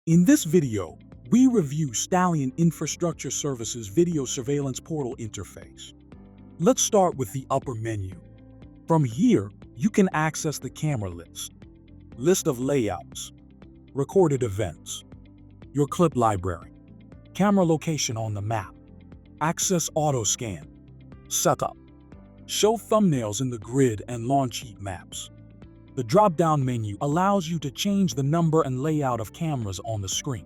In this video, we review Stallion Infrastructure Services Video Surveillance Portal interface. Let's start with the upper menu. From here, you can access the camera list of layouts, recorded events, your clip library, camera location on the map, access auto scan, setup, show thumbnails in the grid and launch heat maps. The drop-down menu allows you to change the number and layout of cameras on the screen.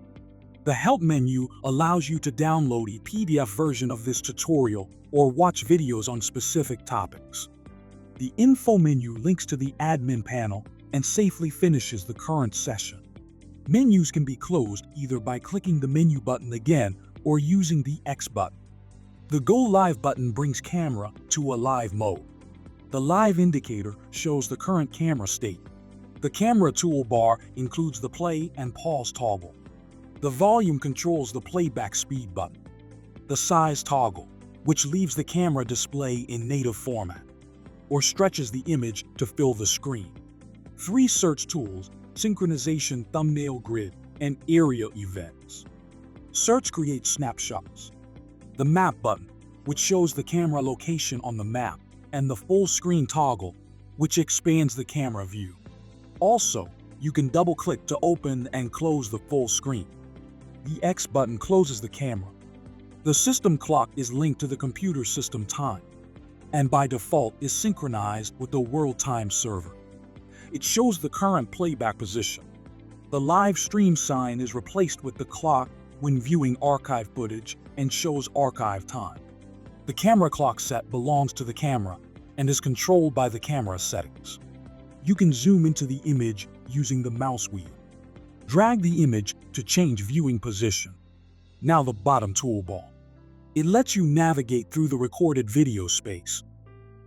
The Help menu allows you to download a PDF version of this tutorial or watch videos on specific topics. The Info menu links to the admin panel and safely finishes the current session. Menus can be closed either by clicking the menu button again or using the X button. The Go Live button brings camera to a live mode. The live indicator shows the current camera state. The camera toolbar includes the play and pause toggle. The volume controls the playback speed button. The size toggle, which leaves the camera display in native format, or stretches the image to fill the screen. 3 search tools: synchronization, thumbnail grid, and area events. Search creates snapshots. The map button, which shows the camera location on the map, and the full screen toggle, which expands the camera view. Also, you can double-click to open and close the full screen. The X button closes the camera. The system clock is linked to the computer system time, and by default is synchronized with the world time server. It shows the current playback position. The live stream sign is replaced with the clock when viewing archive footage and shows archive time. The camera clock set belongs to the camera and is controlled by the camera settings. You can zoom into the image using the mouse wheel. Drag the image to change viewing position. Now the bottom toolbar. It lets you navigate through the recorded video space.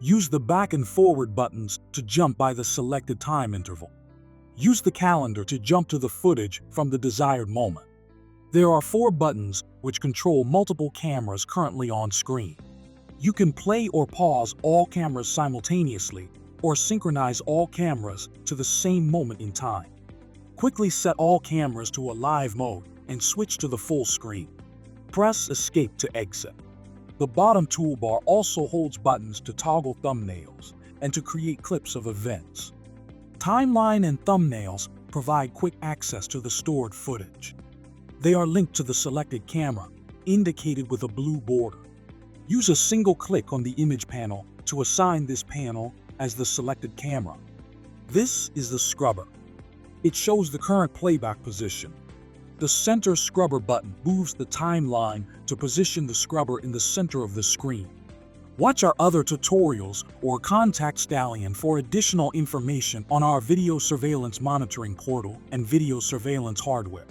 Use the back and forward buttons to jump by the selected time interval. Use the calendar to jump to the footage from the desired moment. There are 4 buttons which control multiple cameras currently on screen. You can play or pause all cameras simultaneously or synchronize all cameras to the same moment in time. Quickly set all cameras to a live mode and switch to the full screen. Press Escape to exit. The bottom toolbar also holds buttons to toggle thumbnails and to create clips of events. Timeline and thumbnails provide quick access to the stored footage. They are linked to the selected camera, indicated with a blue border. Use a single click on the image panel to assign this panel as the selected camera. This is the scrubber. It shows the current playback position. The center scrubber button moves the timeline to position the scrubber in the center of the screen. Watch our other tutorials or contact Stallion for additional information on our video surveillance monitoring portal and video surveillance hardware.